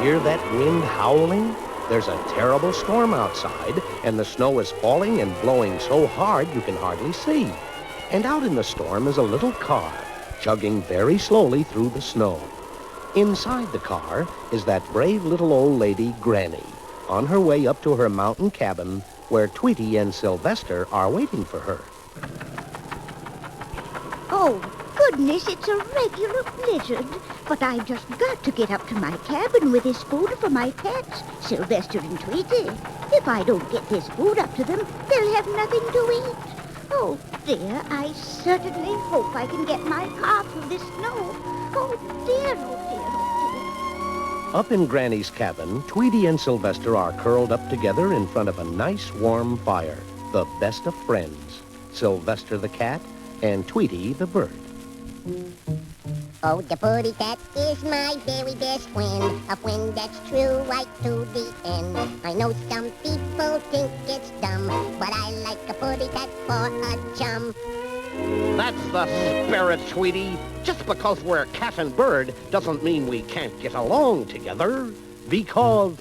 Hear that wind howling? There's a terrible storm outside, and the snow is falling and blowing so hard you can hardly see. And out in the storm is a little car, chugging very slowly through the snow. Inside the car is that brave little old lady, Granny, on her way up to her mountain cabin where Tweety and Sylvester are waiting for her. Oh, goodness, it's a regular blizzard. But I've just got to get up to my cabin with this food for my pets, Sylvester and Tweety. If I don't get this food up to them, they'll have nothing to eat. Oh, dear, I certainly hope I can get my car through this snow. Oh, dear, oh, dear, oh, dear. Up in Granny's cabin, Tweety and Sylvester are curled up together in front of a nice warm fire, the best of friends, Sylvester the cat and Tweety the bird. Oh, the birdie cat is my very best friend, a friend that's true right to the end. I know some people think it's dumb, but I like a birdie cat for a chum. That's the spirit, Tweety. Just because we're cat and bird doesn't mean we can't get along together. Because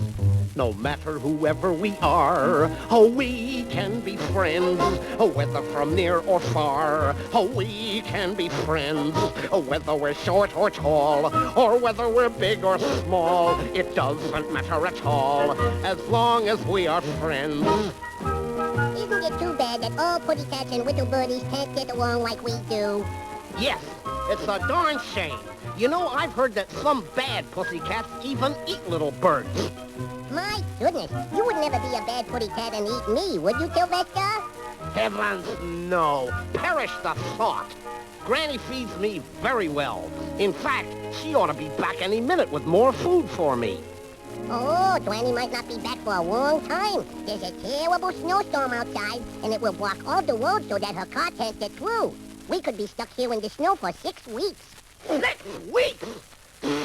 no matter whoever we are, oh, we can be friends, oh, whether from near or far. Oh, we can be friends, oh, whether we're short or tall, or whether we're big or small. It doesn't matter at all, as long as we are friends. Isn't it too bad that all putty cats and little birdies can't get along like we do? Yes, it's a darn shame. You know, I've heard that some bad pussycats even eat little birds. My goodness, you would never be a bad putty cat and eat me, would you, Sylvester? Heavens, no. Perish the thought. Granny feeds me very well. In fact, she ought to be back any minute with more food for me. Oh, Granny might not be back for a long time. There's a terrible snowstorm outside, and it will block all the roads so that her car can't get through. We could be stuck here in the snow for 6 weeks. 6 weeks?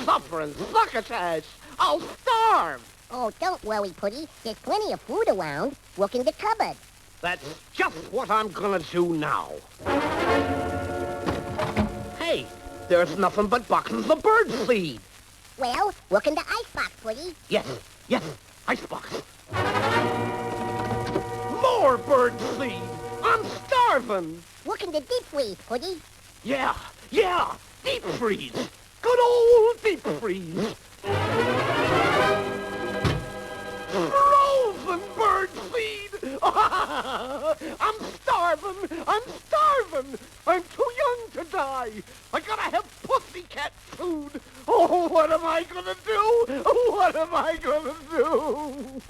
Suffering succotash. I'll starve. Oh, don't worry, Putty. There's plenty of food around. Look in the cupboard. That's just what I'm gonna do now. Hey, there's nothing but boxes of bird seed. Well, look in the icebox, Putty. Yes, icebox. More bird seed. I'm starving. Look in the deep freeze, Putty. Yeah, deep freeze. Good old deep freeze. Frozen bird seed. I'm starving. I'm too young to die. I gotta have pussycat food. Oh, what am I gonna do? What am I gonna do?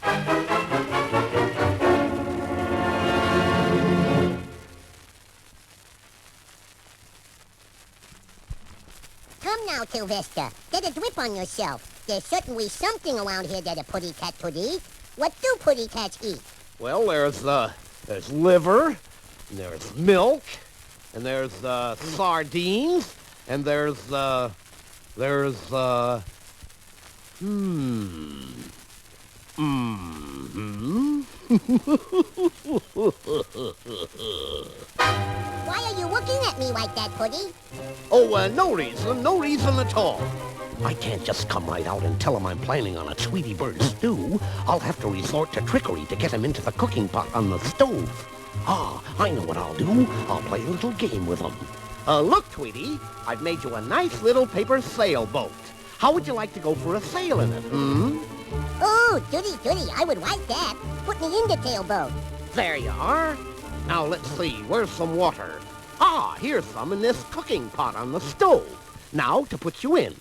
Come now, Sylvester. Get a grip on yourself. There's certainly something around here that a putty cat could eat. What do putty cats eat? Well, there's liver, and there's milk, and there's sardines, and there's Why are you looking at me like that, Putty? Oh, no reason at all. I can't just come right out and tell him I'm planning on a Tweety bird stew. I'll have to resort to trickery to get him into the cooking pot on the stove. I know what I'll do. I'll play a little game with him. Look, Tweety, I've made you a nice little paper sailboat. How would you like to go for a sail in it, Oh, goody, I would like that. Put me in the sailboat. There you are. Now, let's see, where's some water? Here's some in this cooking pot on the stove. Now, to put you in.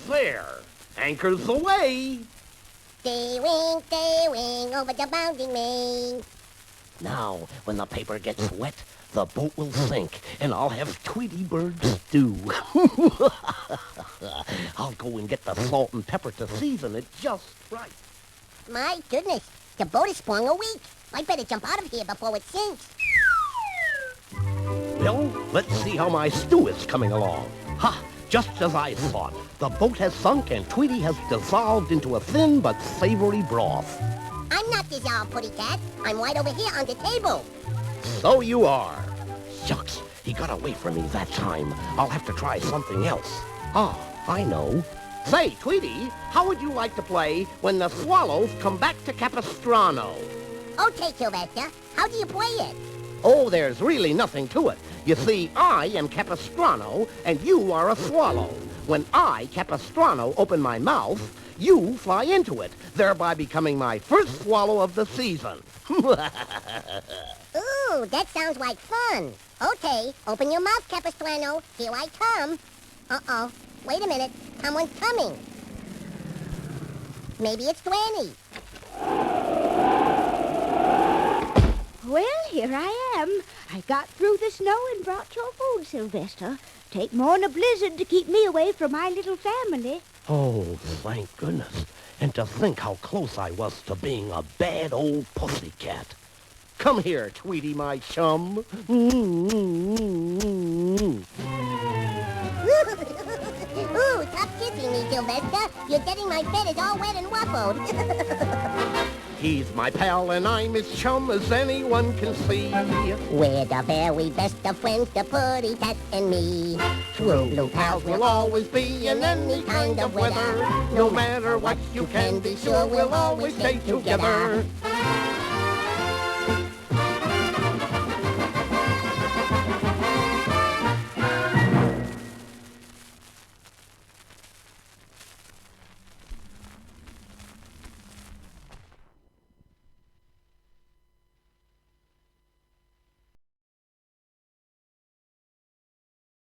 There, anchor's the way. Stay wing, over the bounding main. Now, when the paper gets wet, the boat will sink, and I'll have Tweety bird stew. I'll go and get the salt and pepper to season it just right. My goodness, the boat is sprung a leak. I better jump out of here before it sinks. Well, let's see how my stew is coming along. Just as I thought. The boat has sunk and Tweety has dissolved into a thin but savory broth. I'm not this owl putty cat. I'm right over here on the table. So you are. Shucks, he got away from me that time. I'll have to try something else. Ah, I know. Say, Tweety, how would you like to play when the swallows come back to Capistrano? Okay, Sylvester. How do you play it? Oh, there's really nothing to it. You see, I am Capistrano, and you are a swallow. When I, Capistrano, open my mouth, you fly into it, thereby becoming my first swallow of the season. Ooh, that sounds like fun. Okay, open your mouth, Capistrano. Here I come. Uh-oh. Wait a minute. Someone's coming. Maybe it's Granny. Well, here I am. I got through the snow and brought your food, Sylvester. Take more'n a blizzard to keep me away from my little family. Oh, thank goodness. And to think how close I was to being a bad old pussycat. Come here, Tweety, my chum. Ooh, stop kissing me, Sylvester. You're getting my feathers all wet and ruffled. He's my pal and I'm his chum, as anyone can see. We're the very best of friends, the putty cat and me. True blue pals We'll always be in any kind of weather. No matter what, you can be sure we'll always stay together.